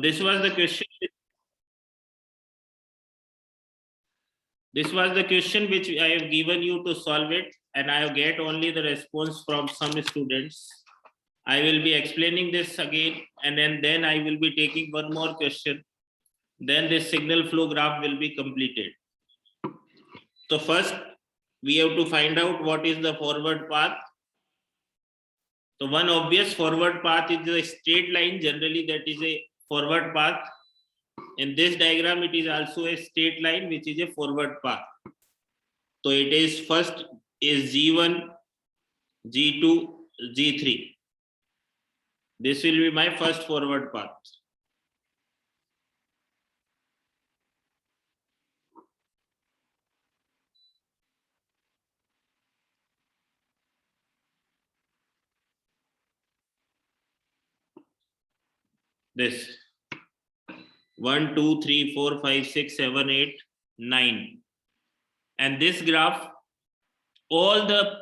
this was the question. This was the question which I have given you to solve it, and I have get only the response from some students. I will be explaining this again, and then I will be taking one more question. Then this signal flow graph will be completed. So first, we have to find out what is the forward path. So one obvious forward path is a straight line. Generally, that is a forward path. In this diagram, it is also a straight line, which is a forward path. So it is first is G1, G2, G3. This will be my first forward path. This 1, 2, 3, 4, 5, 6, 7, 8, 9. And this graph, all the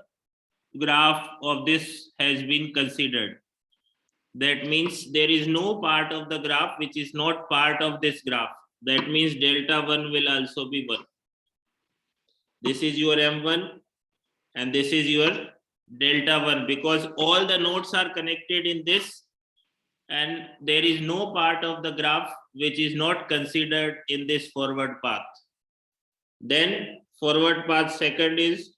graph of this has been considered. That means there is no part of the graph which is not part of this graph. That means delta 1 will also be 1. This is your M1 and this is your delta 1, because all the nodes are connected in this, and there is no part of the graph which is not considered in this forward path. Then forward path second is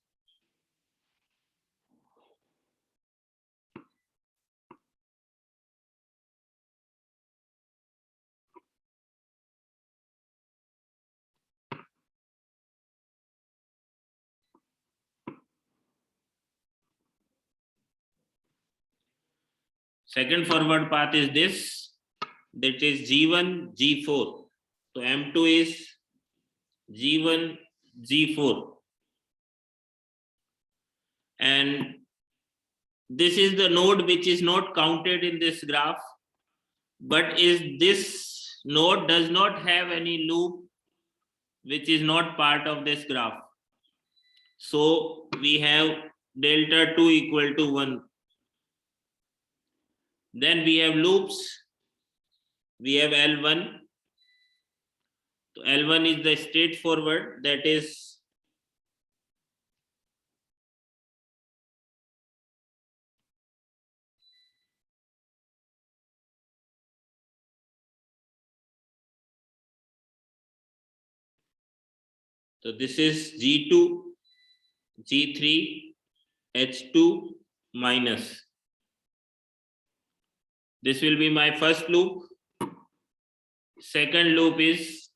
second forward path is this, that is G1, G4. So M2 is G1, G4. And this is the node which is not counted in this graph, but is this node does not have any loop which is not part of this graph. So we have delta 2 equal to 1. Then we have loops. We have L1. So L1 is the straightforward, that is so this is G2, G3, H2 minus. This will be my first loop. Second loop is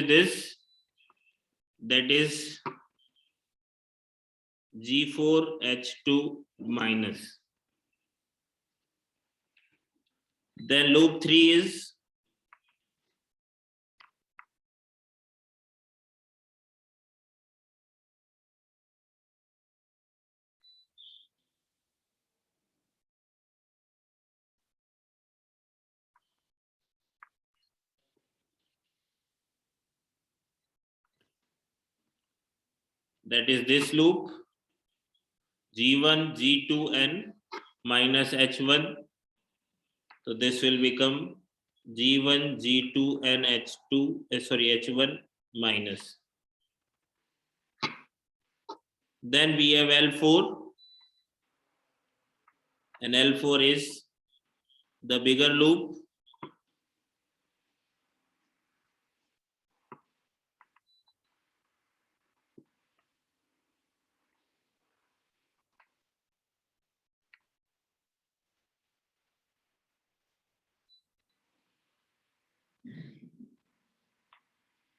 this, that is G4 H2 minus. Then loop 3 is that is this loop G1, G2 and minus H1. So this will become G1, G2 and H1 minus. Then we have L4, and L4 is the bigger loop.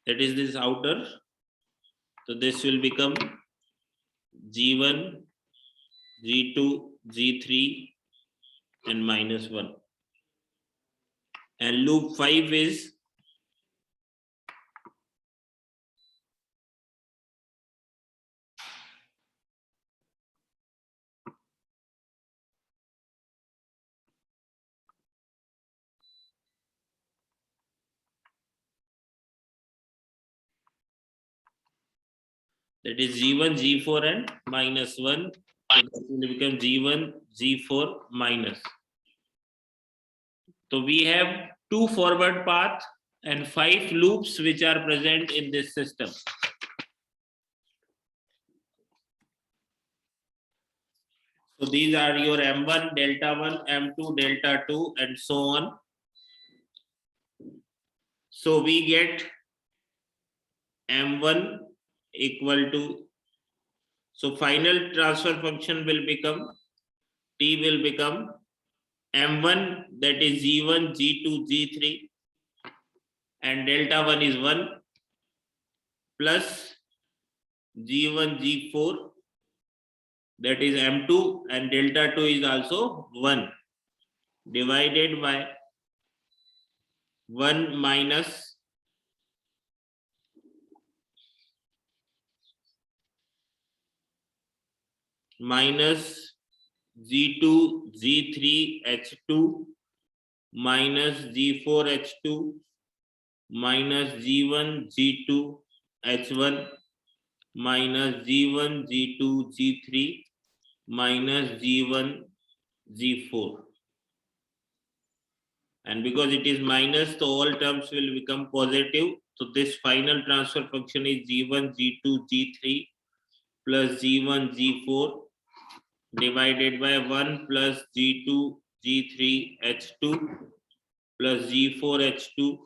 That is this outer. So this will become G1, G2, G3 and minus 1. And loop 5 is That is G1, G4 and minus 1. So that will become G1, G4 minus. So we have 2 forward path and 5 loops which are present in this system. So these are your M1, delta 1, M2, delta 2, and so on. So we get M1 equal to, so final transfer function will become, T will become M1, that is G1, G2, G3, and delta 1 is 1, plus G1, G4, that is M2, and delta 2 is also 1, divided by 1 minus G2, G3, H2, minus G4, H2, minus G1, G2, H1, minus G1, G2, G3, minus G1, G4. And because it is minus, so all terms will become positive. So this final transfer function is G1, G2, G3 plus G1, G4 divided by 1 plus G2, G3, H2 plus G4, H2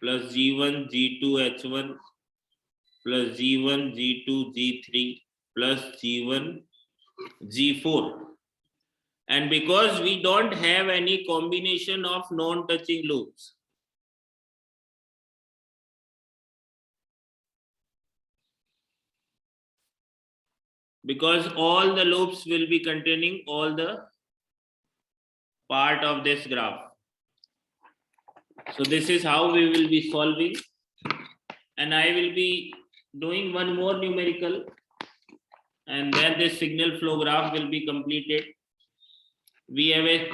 plus G1, G2, H1 plus G1, G2, G3 plus G1, G4. And because we don't have any combination of non-touching loops, because all the loops will be containing all the part of this graph. So this is how we will be solving, and I will be doing one more numerical, and then this signal flow graph will be completed. We have a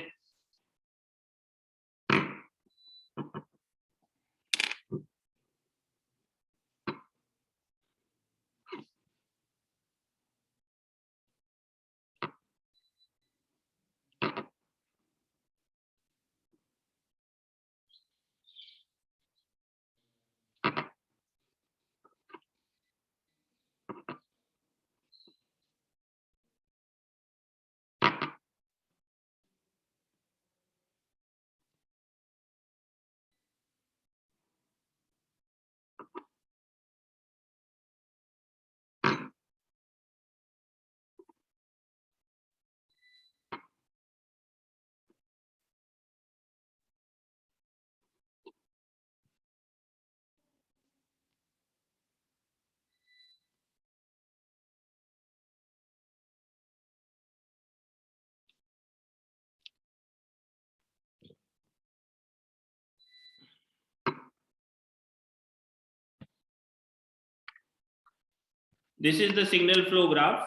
this is the signal flow graph,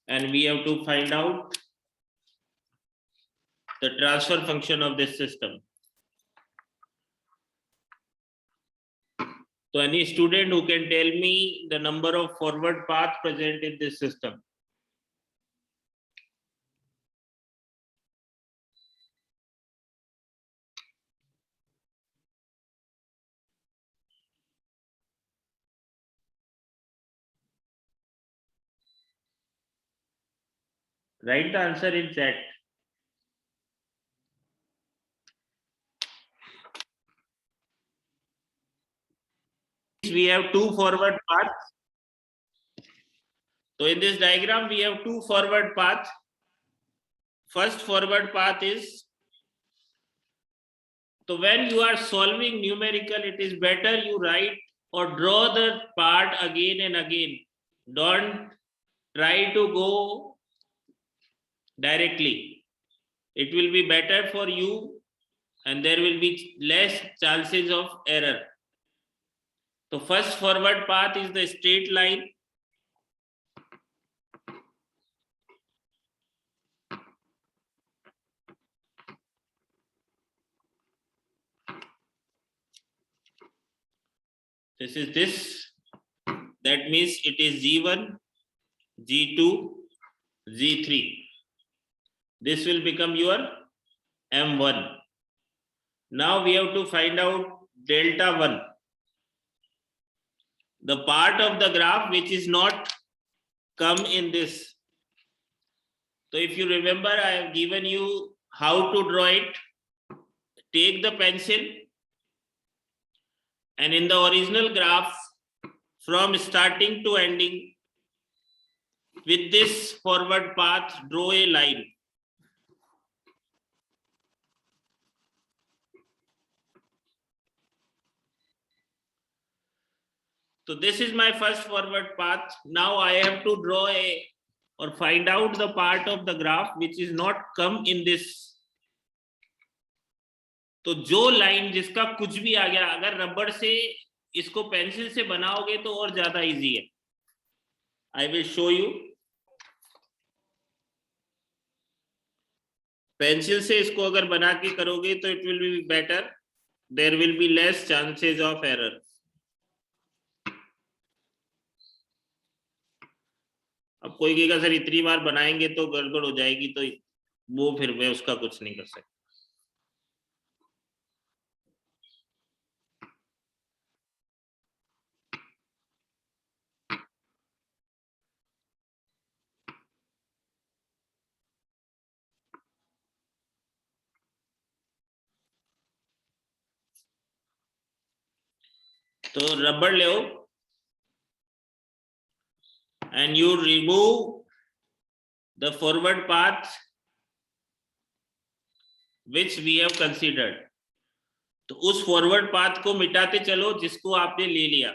and we have to find out the transfer function of this system. So any student who can tell me the number of forward paths present in this system? Write the answer in chat. We have 2 forward paths. So in this diagram, we have 2 forward paths. First forward path is, so when you are solving numerical, it is better you write or draw the part again and again. Don't try to go directly. It will be better for you, and there will be less chances of error. So first forward path is the straight line. This is this. That means it is G1, G2, G3. This will become your M1. Now we have to find out delta 1. The part of the graph which is not come in this. So if you remember, I have given you how to draw it. Take the pencil and in the original graph, from starting to ending, with this forward path, draw a line. So this is my first forward path. Now I have to draw or find out the part of the graph which is not come in this. तो जो line जिसका कुछ भी आ गया, अगर रबड़ से इसको पेंसिल से बनाओगे तो और ज्यादा इजी है. I will show you. Pencil से इसको अगर बना के करोगे तो it will be better. There will be less chances of error. अब कोई कहेगा सर इतनी बार बनाएंगे तो गड़बड़ हो जाएगी, तो वो फिर मैं उसका कुछ नहीं कर सकता. तो रबड़ ले and you remove the forward path which we have considered. तो उस फॉरवर्ड पाथ को मिटाते चलो जिसको आपने ले लिया.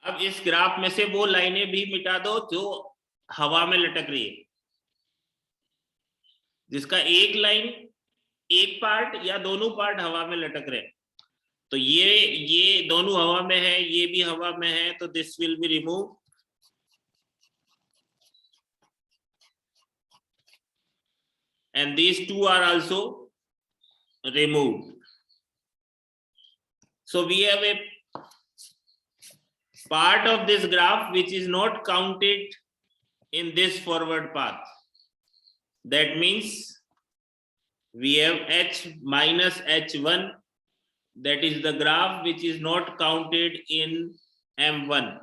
अब इस ग्राफ में से वो लाइनें भी मिटा दो जो हवा में लटक रही है, जिसका एक लाइन, एक पार्ट या दोनों पार्ट हवा में लटक रहे हैं. तो ये दोनों हवा में है, ये भी हवा में है, तो this will be remove. And these two are also removed. So we have a part of this graph which is not counted in this forward path. That means we have H minus H1, that is the graph which is not counted in M1.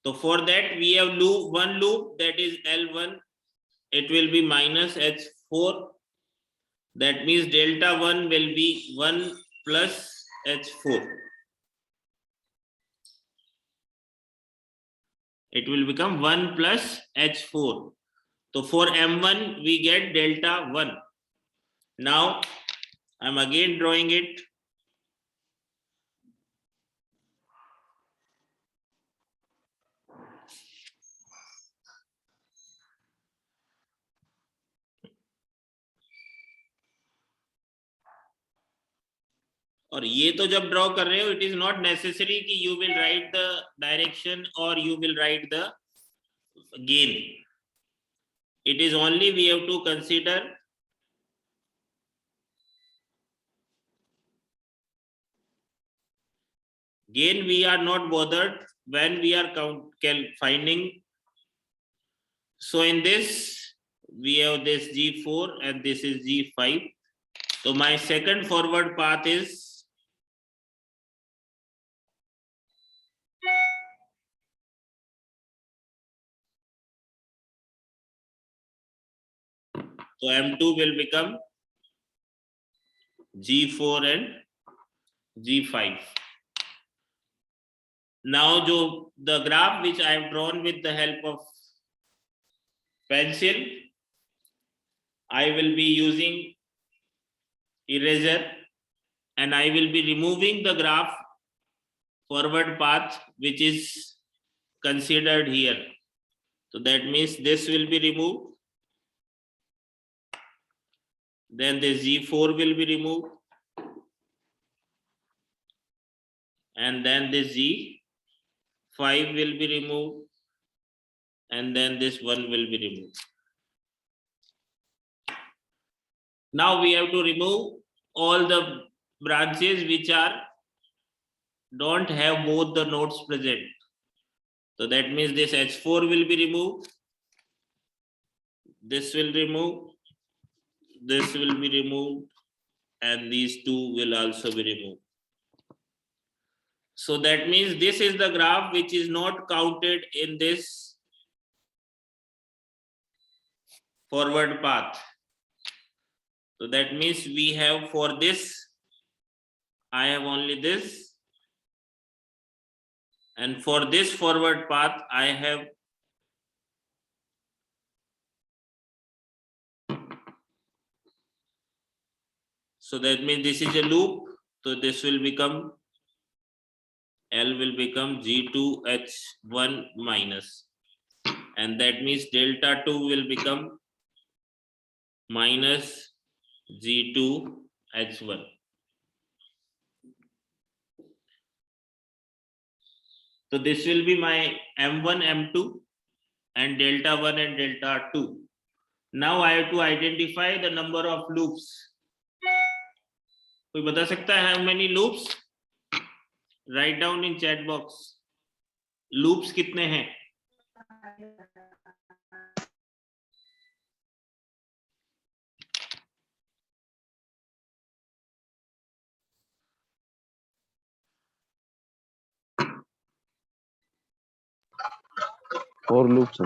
So for that we have one loop, that is L1. It will be minus H4. That means delta 1 will be 1 plus H4. It will become 1 plus H4. So for M1 we get delta 1. Now I'm again drawing it. और ये तो जब draw कर रहे हो, it is not necessary कि you will write the direction और you will write the gain. It is only we have to consider gain. We are not bothered when we are finding. So in this we have this G4 and this is G5. So my second forward path is so M2 will become G4 and G5. Now the graph which I have drawn with the help of pencil, I will be using eraser and I will be removing the graph forward path which is considered here. So that means this will be removed. Then this G4 will be removed. And then this G5. 5 will be removed, and then this 1 will be removed. Now we have to remove all the branches which don't have both the nodes present. So that means this H4 will be removed, this will remove, this will be removed, and these two will also be removed. So that means this is the graph which is not counted in this forward path. So that means we have, for this, I have only this, and for this forward path, I have so that means this is a loop. So this will become, L will become G2H1 minus, and that means delta 2 will become minus G2H1. So this will be my M1, M2, and delta 1 and delta 2. Now I have to identify the number of loops. कोई बता सकता है how many loops? Write down in chat box. Loops कितने हैं? Four loops.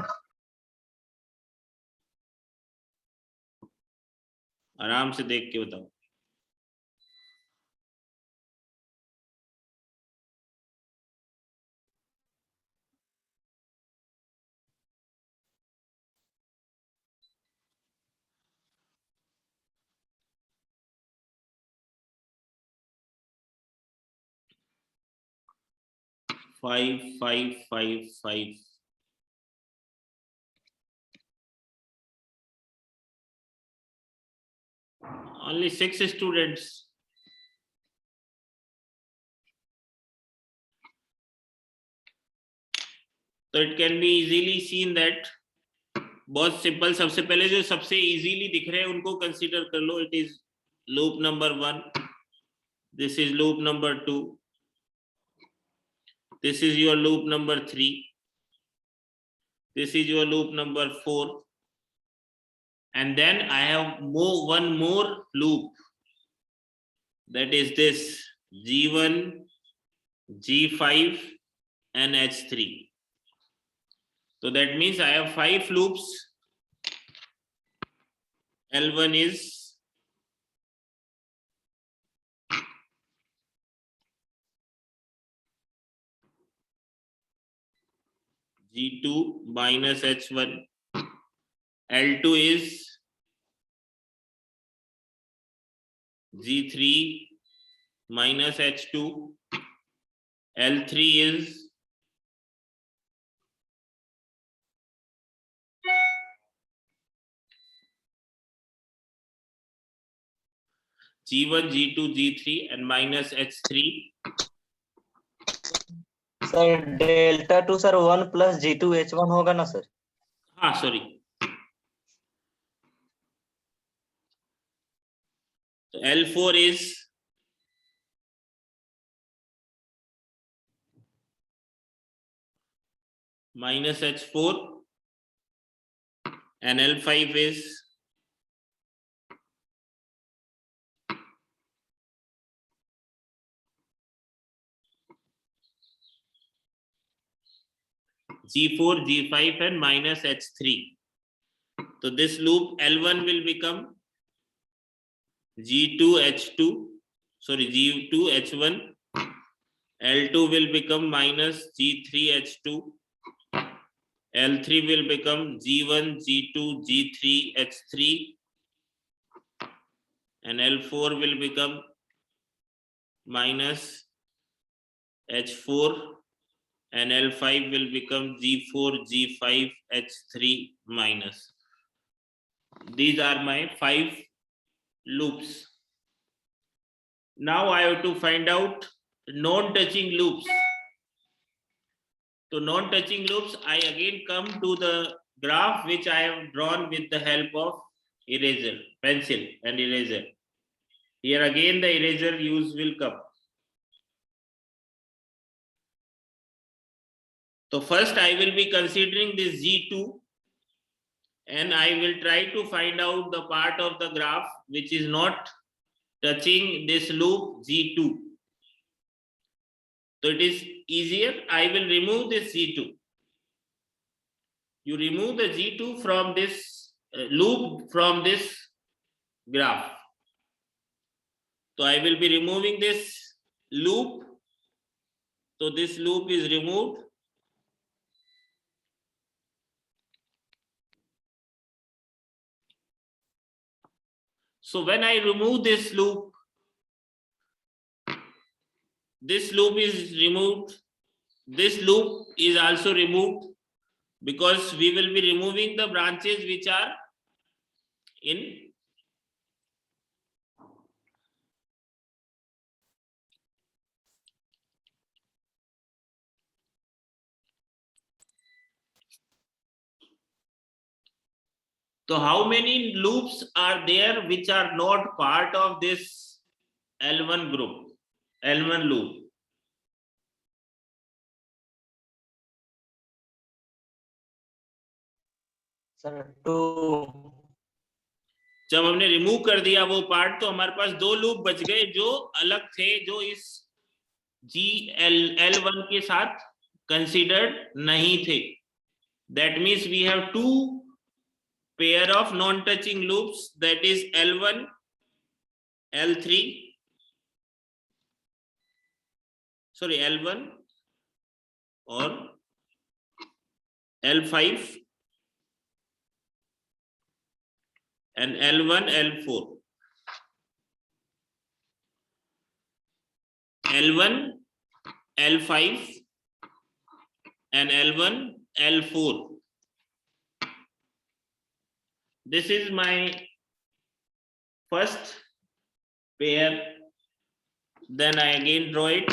आराम से देख के बताओ. Five. Only 6 students. So it can be easily seen that बहुत सिंपल, सबसे पहले जो सबसे इजीली दिख रहे हैं उनको कंसीडर कर लो. It is loop number 1, this is loop number 2, this is your loop number 3, this is your loop number 4, and then I have one more loop, that is this G1, G5 and H3. So that means I have 5 loops. L1 is G2 minus H1, L2 is G3 minus H2, L3 is G1, G2, G3 and minus H3. Sir delta 2 sir 1 plus G2 H1 होगा ना sir? हाँ sorry, तो L4 is minus H4 and L5 is G4, G5 and minus H3. So this loop L1 will become G2 H1, L2 will become minus G3 H2, L3 will become G1, G2, G3 H3, and L4 will become minus H4, and L5 will become G4, G5, H3 minus. These are my 5 loops. Now I have to find out non-touching loops. to non-touching loops, I again come to the graph which I have drawn with the help of eraser, pencil and eraser. Here again the eraser use will come. So first I will be considering this G2 and I will try to find out the part of the graph which is not touching this loop G2. So it is easier. I will remove this G2. You remove the G2 from this loop from this graph. So I will be removing this loop. So this loop is removed. So when I remove this loop is removed. This loop is also removed because we will be removing the branches which are in So how many loops are there which are not part of this L1 group, L1 loop? Sir, 2. जब हमने remove कर दिया वो part तो हमारे पास 2 loop बच गए जो अलग थे, जो इस L1 के साथ कंसीडर्ड नहीं थे. That means we have 2 pair of non-touching loops, that is L1, L3, sorry L1 or L5 and L1, L4. L1, L5 and L1, L4. This is my first pair. Then I again draw it.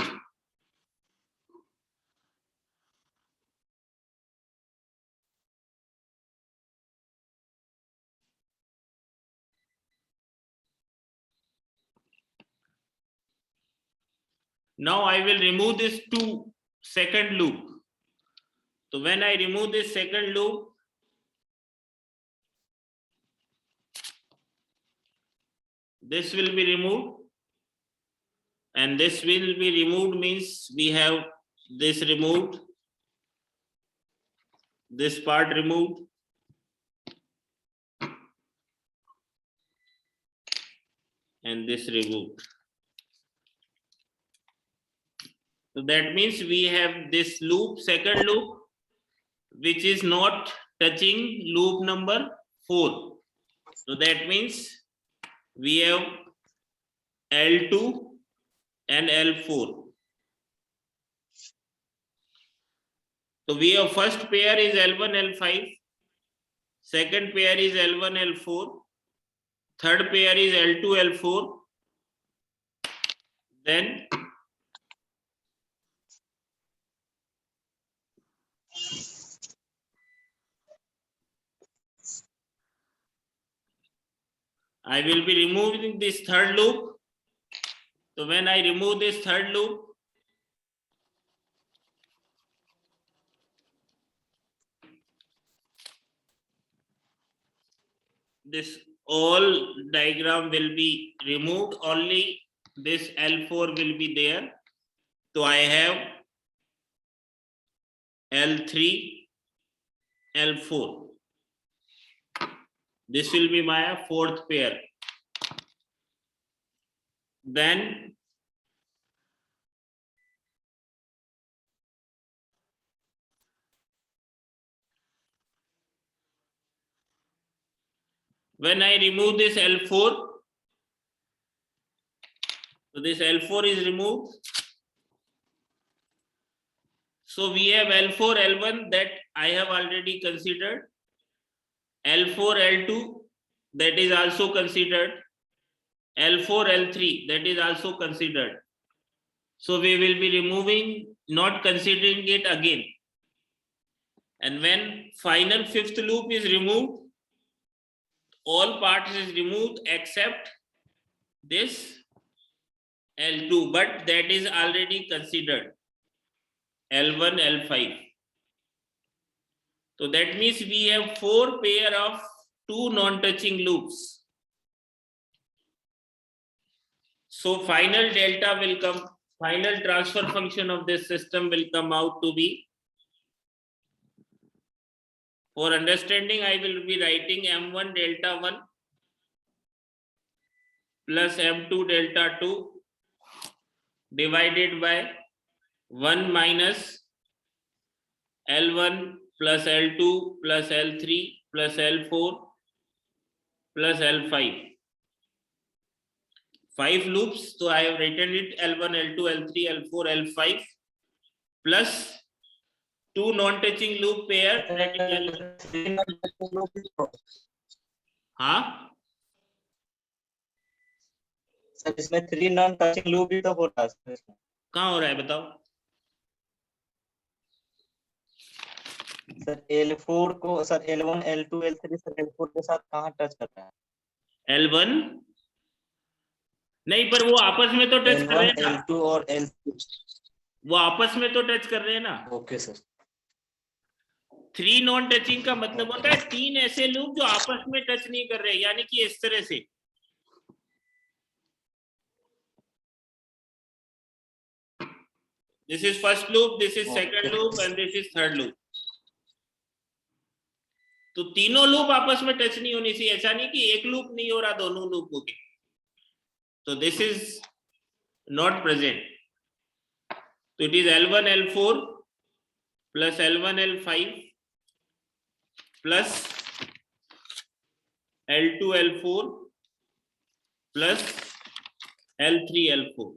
Now I will remove this second loop. So when I remove this second loop, this will be removed, and this will be removed means we have this removed, this part removed, and this removed. So that means we have this loop, second loop, which is not touching loop number 4. So that means we have L2 and L4. So we have first pair is L1, L5, second pair is L1, L4, third pair is L2, L4, then I will be removing this third loop. So when I remove this third loop, this all diagram will be removed, only this L4 will be there. So I have L3, L4. This will be my fourth pair. Then when I remove this L4, so this L4 is removed. So we have L4, L1 that I have already considered. L4, L2 that is also considered. L4, L3 that is also considered. So we will be removing, not considering it again. And when final fifth loop is removed, all parts is removed except this L2, but that is already considered L1, L5. So that means we have 4 pair of 2 non-touching loops. So final delta will come, final transfer function of this system will come out to be, for understanding, I will be writing M1 delta 1 plus M2 delta 2 divided by 1 minus L1 plus L2 plus L3 plus L4 plus L5. 5 loops, so I have written it L1, L2, L3, L4, L5 plus 2 non-touching loop pair. That is L1. हाँ sir इसमें 3 non touching loop भी तो होता है sir इसमें। कहाँ हो रहा है बताओ? सर L4 को sir L1 L2 L3 sir L4 के साथ कहाँ टच करता है? L1 नहीं, पर वो आपस में तो टच कर रहे हैं L1 ना, L2 और L3 वो आपस में तो टच कर रहे हैं ना। Okay sir. 3 नॉन टचिंग का मतलब होता है 3 ऐसे लूप जो आपस में टच नहीं कर रहे, यानी कि इस तरह से। This is first loop, this is second loop and this is third loop. तो तीनों लूप आपस में टच नहीं होनी चाहिए, ऐसा नहीं कि एक लूप नहीं हो रहा दोनों लूपों के। तो दिस इज नॉट प्रेजेंट। तो it is L1 L4 plus L1 L5 plus L2 L4 plus L3 L4.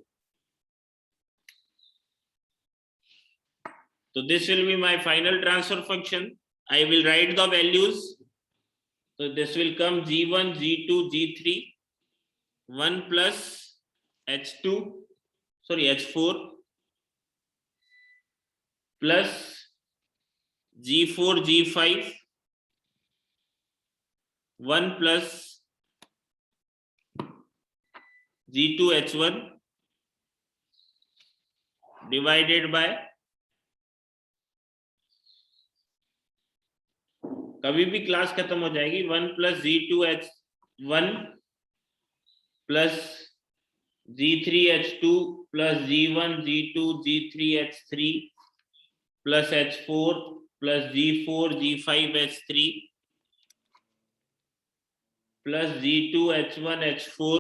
So this will be my final transfer function. I will write the values. So this will come G1, G2, G3, 1 plus H2, sorry, H4 plus G4, G5, 1 plus G2, H1 divided by, कभी भी class खत्म हो जाएगी, 1 plus G2H1 plus G3H2 plus G1 G2 G3H3 plus H4 plus G4 G5H3 plus G2H1 H4